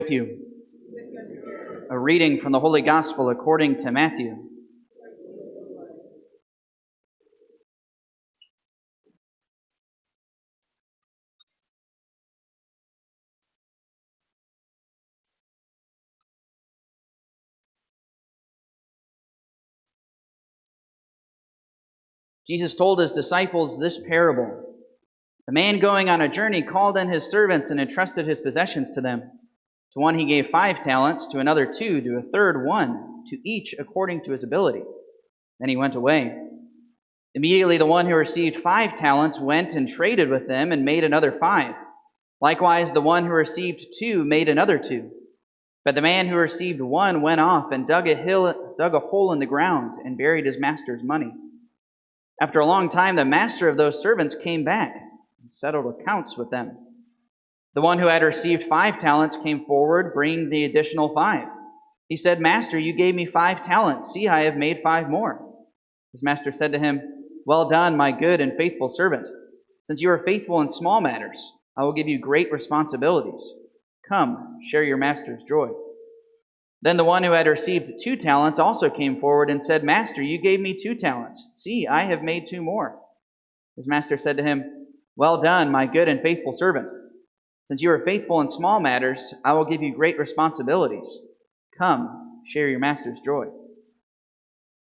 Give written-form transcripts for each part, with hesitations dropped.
With you. A reading from the Holy Gospel according to Matthew. Jesus told his disciples this parable. A man going on a journey called in his servants and entrusted his possessions to them. To one he gave 5 talents, to another 2, to a third 1, to each according to his ability. Then he went away. Immediately the one who received 5 talents went and traded with them and made another 5. Likewise the one who received 2 made another 2. But the man who received 1 went off and dug a hole in the ground and buried his master's money. After a long time the master of those servants came back and settled accounts with them. The one who had received 5 talents came forward, bringing the additional 5. He said, "Master, you gave me 5 talents. See, I have made 5 more." His master said to him, "Well done, my good and faithful servant. Since you are faithful in small matters, I will give you great responsibilities. Come, share your master's joy." Then the one who had received 2 talents also came forward and said, "Master, you gave me 2 talents. See, I have made 2 more." His master said to him, "Well done, my good and faithful servant. Since you are faithful in small matters, I will give you great responsibilities. Come, share your master's joy."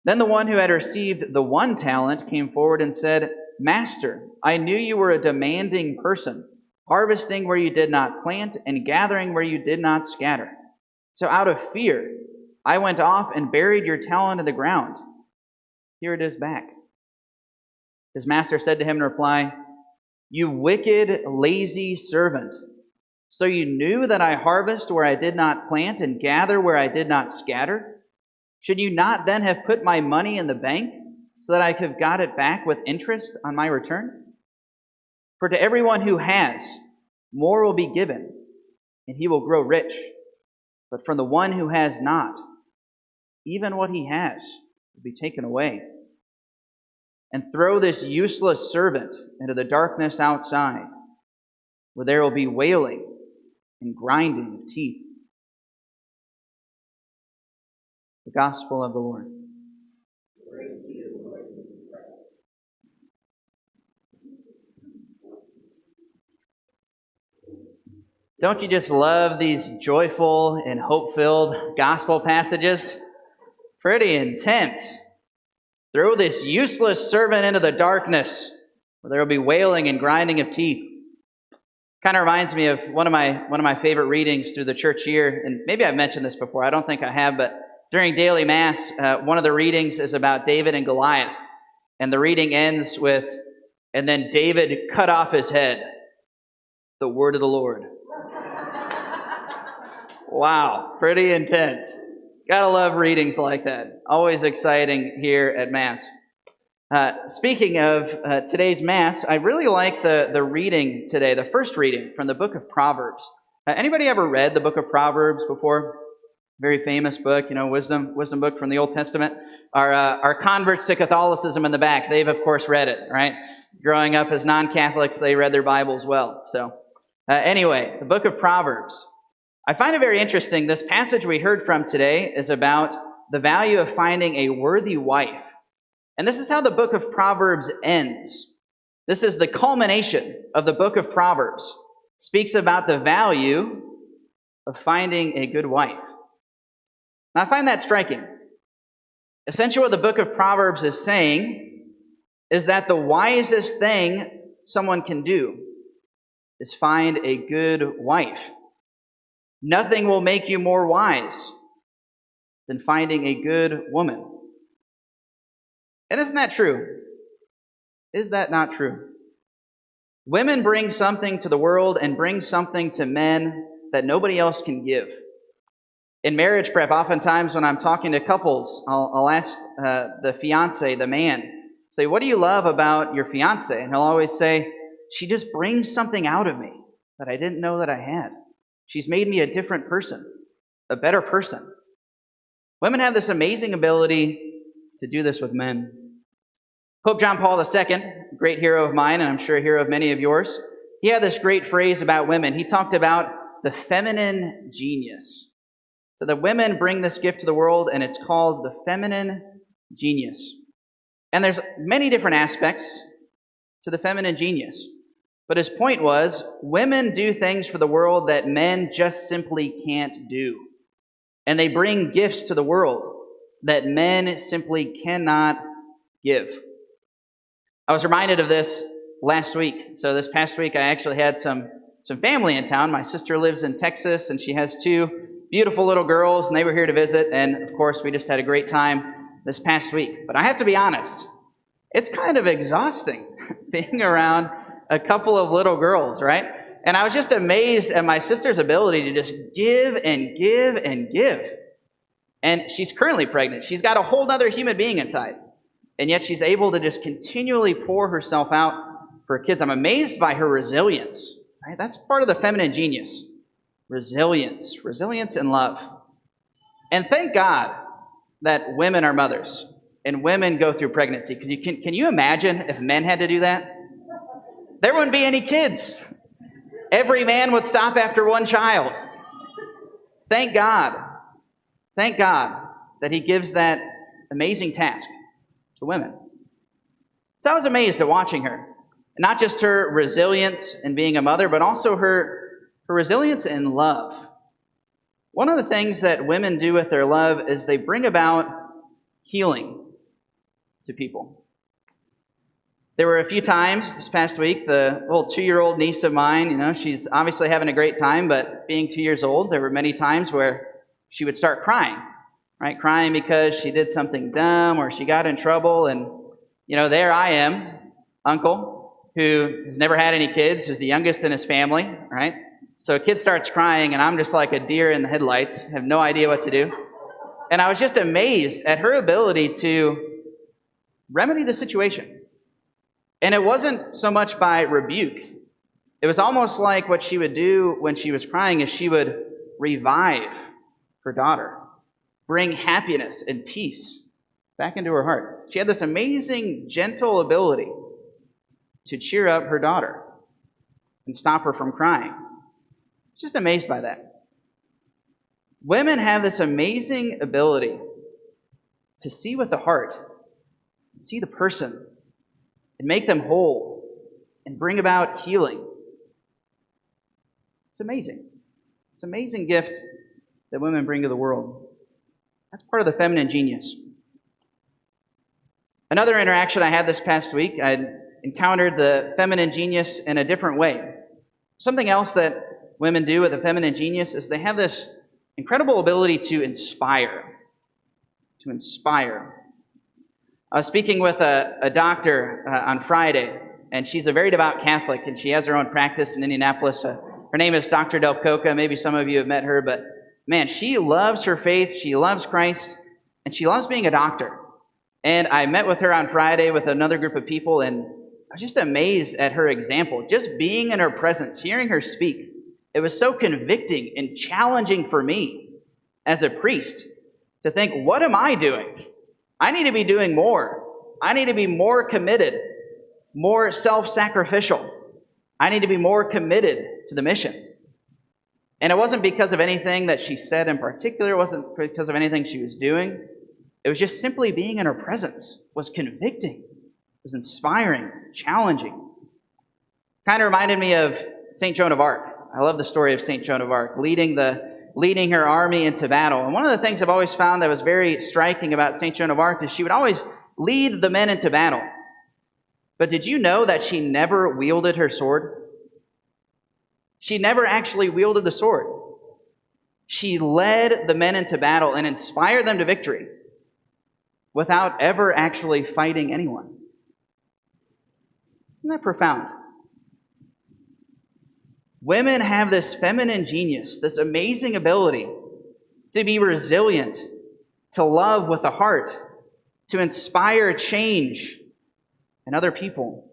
Then the one who had received the 1 talent came forward and said, "Master, I knew you were a demanding person, harvesting where you did not plant and gathering where you did not scatter. So out of fear, I went off and buried your talent in the ground. Here it is back." His master said to him in reply, "You wicked, lazy servant. So you knew that I harvest where I did not plant and gather where I did not scatter? Should you not then have put my money in the bank so that I could have got it back with interest on my return? For to everyone who has, more will be given, and he will grow rich. But from the one who has not, even what he has will be taken away. And throw this useless servant into the darkness outside, where there will be wailing and grinding of teeth." The Gospel of the Lord. Praise to you, Lord. Don't you just love these joyful and hope-filled gospel passages? Pretty intense. Throw this useless servant into the darkness, where there will be wailing and grinding of teeth. Kind of reminds me of one of my favorite readings through the church year, and maybe I've mentioned this before. I don't think I have, but during daily mass, one of the readings is about David and Goliath, and the reading ends with, "And then David cut off his head. The word of the Lord." Wow, pretty intense. Gotta love readings like that. Always exciting here at Mass. Speaking of today's Mass, I really like the reading today, the first reading from the book of Proverbs. Anybody ever read the book of Proverbs before? Very famous book, wisdom book from the Old Testament. Our converts to Catholicism in the back, they've of course read it, right? Growing up as non-Catholics, they read their Bibles well. So anyway, the book of Proverbs. I find it very interesting. This passage we heard from today is about the value of finding a worthy wife. And this is how the book of Proverbs ends. This is the culmination of the book of Proverbs. It speaks about the value of finding a good wife. Now, I find that striking. Essentially, what the book of Proverbs is saying is that the wisest thing someone can do is find a good wife. Nothing will make you more wise than finding a good woman. And isn't that true? Is that not true? Women bring something to the world and bring something to men that nobody else can give. In marriage prep, oftentimes when I'm talking to couples, I'll ask the fiance, the man, say, "What do you love about your fiance?" And he'll always say, "She just brings something out of me that I didn't know that I had. She's made me a different person, a better person." Women have this amazing ability to do this with men. Pope John Paul II, great hero of mine, and I'm sure a hero of many of yours, he had this great phrase about women. He talked about the feminine genius. So the women bring this gift to the world, and it's called the feminine genius. And there's many different aspects to the feminine genius. But his point was, women do things for the world that men just simply can't do. And they bring gifts to the world that men simply cannot give. I was reminded of this last week. So this past week, I actually had some family in town. My sister lives in Texas, and she has two beautiful little girls, and they were here to visit. And of course, we just had a great time this past week. But I have to be honest, it's kind of exhausting being around a couple of little girls, right? And I was just amazed at my sister's ability to just give and give and give. And she's currently pregnant. She's got a whole other human being inside. And yet she's able to just continually pour herself out for her kids. I'm amazed by her resilience, right? That's part of the feminine genius. Resilience and love. And thank God that women are mothers and women go through pregnancy. Because can you imagine if men had to do that? There wouldn't be any kids. Every man would stop after one child. Thank God that he gives that amazing task to women. So I was amazed at watching her. Not just her resilience in being a mother, but also her resilience in love. One of the things that women do with their love is they bring about healing to people. There were a few times this past week, the little 2-year-old niece of mine, she's obviously having a great time, but being 2 years old, there were many times where she would start crying, right? Crying because she did something dumb or she got in trouble. And, there I am, uncle, who has never had any kids, who's the youngest in his family, right? So a kid starts crying, and I'm just like a deer in the headlights, have no idea what to do. And I was just amazed at her ability to remedy the situation. And it wasn't so much by rebuke. It was almost like what she would do when she was crying is she would revive her daughter, bring happiness and peace back into her heart. She had this amazing, gentle ability to cheer up her daughter and stop her from crying. Just amazed by that. Women have this amazing ability to see with the heart, see the person, and make them whole, and bring about healing. It's amazing. It's an amazing gift that women bring to the world. That's part of the feminine genius. Another interaction I had this past week, I encountered the feminine genius in a different way. Something else that women do with the feminine genius is they have this incredible ability to inspire. To inspire. I was speaking with a doctor on Friday, and she's a very devout Catholic, and she has her own practice in Indianapolis. Her name is Dr. Del Coca. Maybe some of you have met her, but man, she loves her faith, she loves Christ, and she loves being a doctor. And I met with her on Friday with another group of people, and I was just amazed at her example. Just being in her presence, hearing her speak, it was so convicting and challenging for me as a priest to think, what am I doing? I need to be doing more. I need to be more committed, more self-sacrificial. I need to be more committed to the mission. And it wasn't because of anything that she said in particular. It wasn't because of anything she was doing. It was just simply being in her presence was convicting. It was inspiring, challenging. Kind of reminded me of St. Joan of Arc. I love the story of St. Joan of Arc, leading her army into battle. And one of the things I've always found that was very striking about St. Joan of Arc is she would always lead the men into battle. But did you know that she never wielded her sword? She never actually wielded the sword. She led the men into battle and inspired them to victory without ever actually fighting anyone. Isn't that profound? Women have this feminine genius, this amazing ability to be resilient, to love with the heart, to inspire change in other people.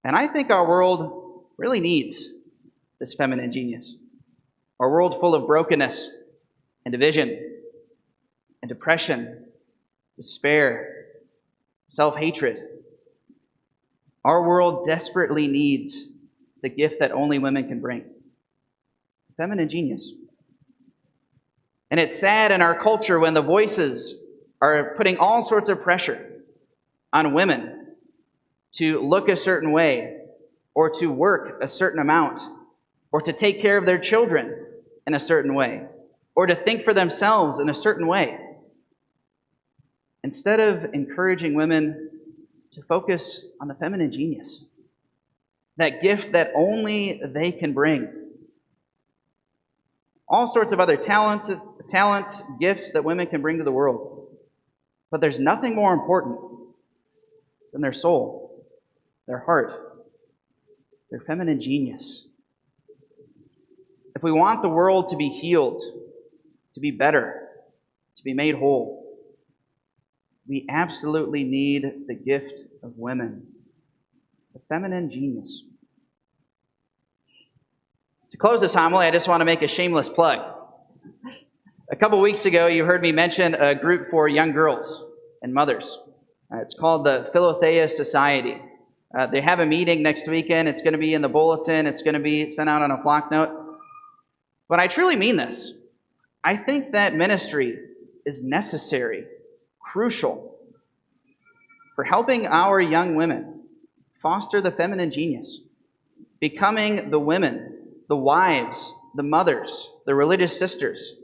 And I think our world really needs this feminine genius. Our world full of brokenness and division and depression, despair, self-hatred. Our world desperately needs the gift that only women can bring. Feminine genius. And it's sad in our culture when the voices are putting all sorts of pressure on women to look a certain way, or to work a certain amount, or to take care of their children in a certain way, or to think for themselves in a certain way. Instead of encouraging women to focus on the feminine genius, that gift that only they can bring. All sorts of other talents, gifts that women can bring to the world. But there's nothing more important than their soul, their heart, their feminine genius. If we want the world to be healed, to be better, to be made whole, we absolutely need the gift of women, the feminine genius. To close this homily, I just want to make a shameless plug. A couple weeks ago, you heard me mention a group for young girls and mothers. It's called the Philothea Society. They have a meeting next weekend. It's going to be in the bulletin. It's going to be sent out on a flock note. But I truly mean this. I think that ministry is necessary, crucial, for helping our young women foster the feminine genius, becoming the women, the wives, the mothers, the religious sisters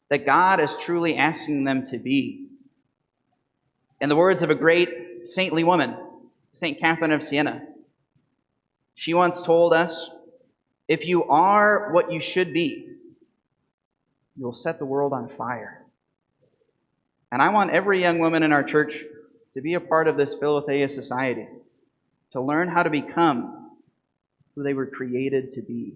that God is truly asking them to be. In the words of a great saintly woman, St. Catherine of Siena, she once told us, "If you are what you should be, you will set the world on fire." And I want every young woman in our church to be a part of this Philothea Society, to learn how to become who they were created to be.